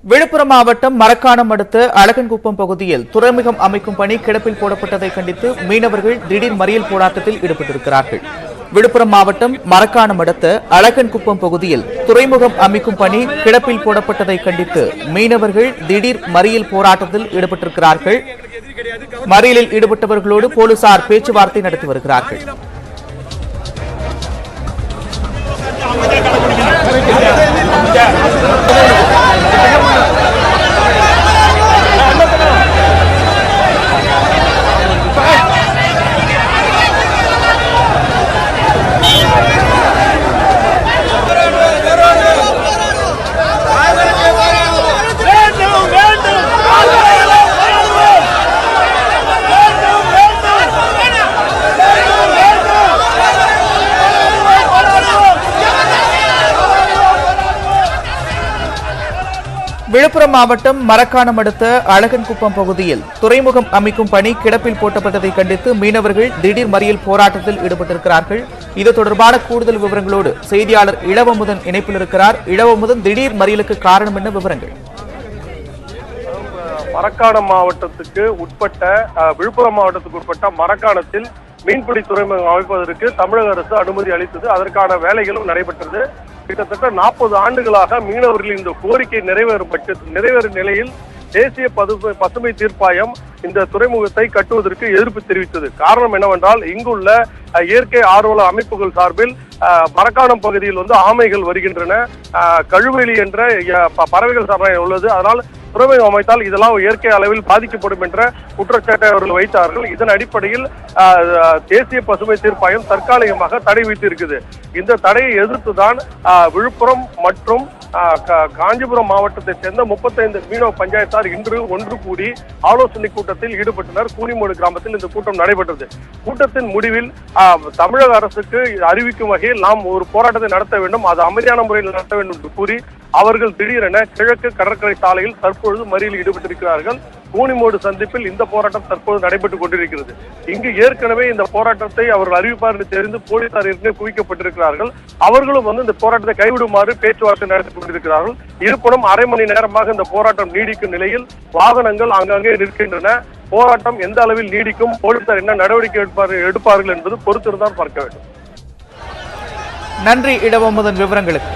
விழுப்புரம் மாவட்டம் மரக்காணம் அடுத்த அழகன்குப்பம் பகுதியில் துறைமுகம் அமைக்கும் பணி கிடப்பில் போடப்பட்டதை கண்டித்து மீனவர்கள் திடீர் மறியல் போராட்டத்தில் ஈடுபட்டிருக்கிறார்கள். விழுப்புரம் மாவட்டம் மரக்காணம் அடுத்த அழகன்குப்பம் பகுதியில் துறைமுகம் அமைக்கும் பணி கிடப்பில் போடப்பட்டதை கண்டித்து மீனவர்கள் திடீர் மறியல் போராட்டத்தில் ஈடுபட்டிருக்கிறார்கள். மறியலில் ஈடுபட்டவர்களோடு போலீசார் பேச்சுவார்த்தை நடத்தி வருகிறார்கள். விழுப்புரம் மாவட்டம் மரக்காணம் அடுத்த அழகன்குப்பம் பகுதியில் துறைமுகம் அமைக்கும் பணி கிடப்பில் போட்டப்பட்டதை கண்டித்து மீனவர்கள் திடீர் மறியல் போராட்டத்தில் ஈடுபட்டிருக்கிறார்கள். இது தொடர்பான கூடுதல் விவரங்களோடு செய்தியாளர் இளவமுதன் இணைப்பில் இருக்கிறார். இளவமுதன், திடீர் மறியலுக்கு காரணம் என்ன? விவரங்கள். மரக்காணம் மாவட்டத்துக்கு உட்பட்ட விழுப்புரம் மாவட்டத்துக்கு உட்பட்ட மரக்காணத்தில் மீன்பிடி துறைமுகம் அமைப்பதற்கு தமிழக அரசு அனுமதி அளித்தது. அதற்கான வேலைகளும் நடைபெற்றது. கிட்டத்தட்ட 40 ஆண்டுகளாக மீனவர்களின் இந்த கோரிக்கை நிறைவேறும் நிலையில் தேசிய பசுமை தீர்ப்பாயம் இந்த துறைமுகத்தை கட்டுவதற்கு எதிர்ப்பு தெரிவித்தது. காரணம் என்னவென்றால், இங்குள்ள இயற்கை ஆர்வல அமைப்புகள் சார்பில் மரக்காணம் பகுதியில் ஆமைகள் வருகின்றன, கழுவெளி என்ற பறவைகள் சரணாலயம் உள்ளது. அதனால் துறைமுகம் அமைத்தால் இதெல்லாம் இயற்கை அளவில் பாதிக்கப்படும் என்ற குற்றச்சாட்டை அவர்கள் வைத்தார்கள். இதன் அடிப்படையில் தேசிய பசுமை தீர்ப்பாயம் தற்காலிகமாக தடை வைத்திருக்குது. இந்த தடையை எதிர்த்துதான் விழுப்புரம் மற்றும் காஞ்சிபுரம் மாவட்டத்தை சேர்ந்த 35 மீனவ பஞ்சாயத்தார் இன்று ஒன்று கூடி ஆலோசனை கூட்டத்தில் ஈடுபட்டனர். கூனிமோடு கிராமத்தில் இந்த கூட்டம் நடைபெற்றது. கூட்டத்தின் முடிவில் தமிழக அரசுக்கு அறிவிக்கும் வகையில் நாம் ஒரு போராட்டத்தை நடத்த வேண்டும், அது அமைதியான முறையில் நடத்த வேண்டும் என்று கூறி அவர்கள் திடீரென கிழக்கு கடற்கரை சாலையில் தற்பொழுது மறியலில் ஈடுபட்டிருக்கிறார்கள். கூனிமோடு சந்திப்பில் இந்த போராட்டம் தற்போது நடைபெற்றுக் கொண்டிருக்கிறது. இங்கு ஏற்கனவே இந்த போராட்டத்தை அவர்கள் அறிவிப்பார் என்று தெரிந்து போலீசார் ஏற்கனவே குவிக்கப்பட்டிருக்கிறார்கள். அவர்களும் இந்த போராட்டத்தை கைவிடுமாறு பேச்சுவார்த்தை நடத்தி கொண்டிருக்கிறார்கள். இருப்பினும் அரை மணி நேரமாக இந்த போராட்டம் நீடிக்கும் நிலையில் வாகனங்கள் அங்கங்கே நிற்கின்றன. போராட்டம் எந்த அளவில் நீடிக்கும், போலீசார் என்ன நடவடிக்கை எடுப்பார்கள் என்பது பொறுத்திருந்தான் பார்க்க வேண்டும். நன்றி இளவமுதன் விவரங்களுக்கு.